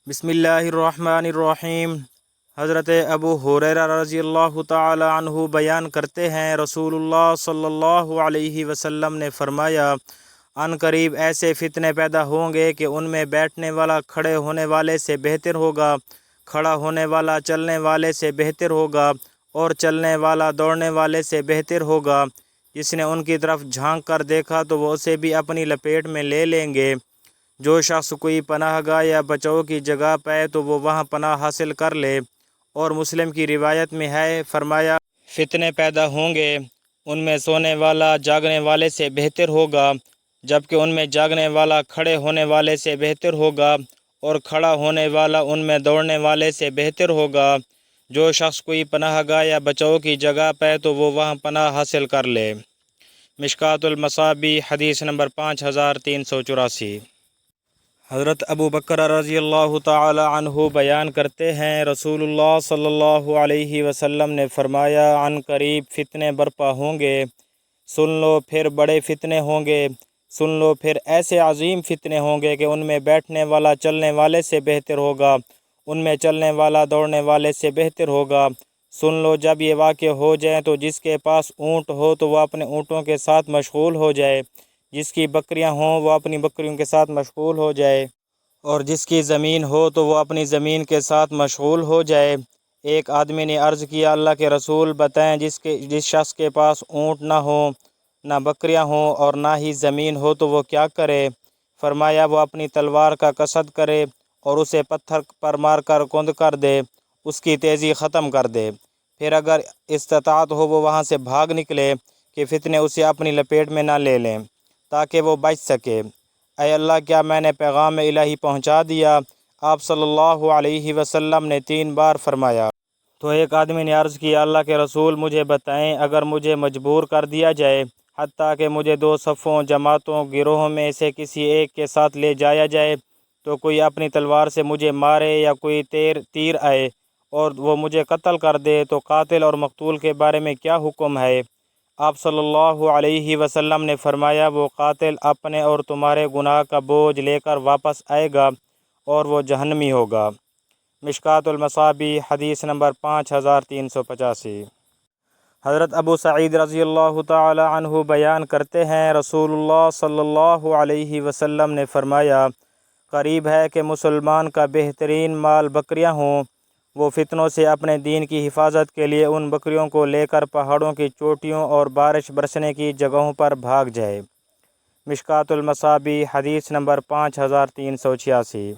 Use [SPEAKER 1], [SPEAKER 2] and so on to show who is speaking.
[SPEAKER 1] بسم اللہ الرحمن الرحیم۔ حضرت ابو ہریرہ رضی اللہ تعالی عنہ بیان کرتے ہیں، رسول اللہ صلی اللہ علیہ وسلم نے فرمایا، ان قریب ایسے فتنے پیدا ہوں گے کہ ان میں بیٹھنے والا کھڑے ہونے والے سے بہتر ہوگا، کھڑا ہونے والا چلنے والے سے بہتر ہوگا، اور چلنے والا دوڑنے والے سے بہتر ہوگا۔ جس نے ان کی طرف جھانک کر دیکھا تو وہ اسے بھی اپنی لپیٹ میں لے لیں گے۔ جو شخص کوئی پناہ گاہ یا بچاؤ کی جگہ پائے تو وہ وہاں پناہ حاصل کر لے۔ اور مسلم کی روایت میں ہے، فرمایا، فتنے پیدا ہوں گے، ان میں سونے والا جاگنے والے سے بہتر ہوگا، جبکہ ان میں جاگنے والا کھڑے ہونے والے سے بہتر ہوگا، اور کھڑا ہونے والا ان میں دوڑنے والے سے بہتر ہوگا۔ جو شخص کوئی پناہ گاہ یا بچاؤ کی جگہ پائے تو وہ وہاں پناہ حاصل کر لے۔ مشکوٰۃ المصابیح، حدیث نمبر 5384۔ حضرت ابو بکر رضی اللہ تعالی عنہ بیان کرتے ہیں، رسول اللہ صلی اللہ علیہ وسلم نے فرمایا، عن قریب فتنے برپا ہوں گے، سن لو پھر بڑے فتنے ہوں گے، سن لو پھر ایسے عظیم فتنے ہوں گے کہ ان میں بیٹھنے والا چلنے والے سے بہتر ہوگا، ان میں چلنے والا دوڑنے والے سے بہتر ہوگا۔ سن لو جب یہ واقع ہو جائیں تو جس کے پاس اونٹ ہو تو وہ اپنے اونٹوں کے ساتھ مشغول ہو جائے، جس کی بکریاں ہوں وہ اپنی بکریوں کے ساتھ مشغول ہو جائے، اور جس کی زمین ہو تو وہ اپنی زمین کے ساتھ مشغول ہو جائے۔ ایک آدمی نے عرض کیا، اللہ کے رسول بتائیں، جس شخص کے پاس اونٹ نہ ہوں، نہ بکریاں ہوں اور نہ ہی زمین ہو تو وہ کیا کرے؟ فرمایا، وہ اپنی تلوار کا قصد کرے اور اسے پتھر پر مار کر کند کر دے، اس کی تیزی ختم کر دے۔ پھر اگر استطاعت ہو وہ وہاں سے بھاگ نکلے کہ فتنے اسے اپنی لپیٹ میں نہ لے لیں، تاکہ وہ بچ سکے۔ اے اللہ، کیا میں نے پیغام الہی پہنچا دیا؟ آپ صلی اللہ علیہ وسلم نے 3 بار فرمایا۔ تو ایک آدمی نے عرض کیا، اللہ کے رسول مجھے بتائیں، اگر مجھے مجبور کر دیا جائے، حتیٰ کہ مجھے 2 صفوں، جماعتوں، گروہوں میں سے کسی ایک کے ساتھ لے جایا جائے، تو کوئی اپنی تلوار سے مجھے مارے یا کوئی تیر آئے اور وہ مجھے قتل کر دے، تو قاتل اور مقتول کے بارے میں کیا حکم ہے؟ آپ صلی اللہ علیہ وسلم نے فرمایا، وہ قاتل اپنے اور تمہارے گناہ کا بوجھ لے کر واپس آئے گا اور وہ جہنمی ہوگا۔ مشکوٰۃ المصابیح، حدیث نمبر 5385۔ حضرت ابو سعید رضی اللہ تعالی عنہ بیان کرتے ہیں، رسول اللہ صلی اللہ علیہ وسلم نے فرمایا، قریب ہے کہ مسلمان کا بہترین مال بکریاں ہوں، وہ فتنوں سے اپنے دین کی حفاظت کے لیے ان بکریوں کو لے کر پہاڑوں کی چوٹیوں اور بارش برسنے کی جگہوں پر بھاگ جائے۔ مشکوٰۃ المصابیح، حدیث نمبر 5386۔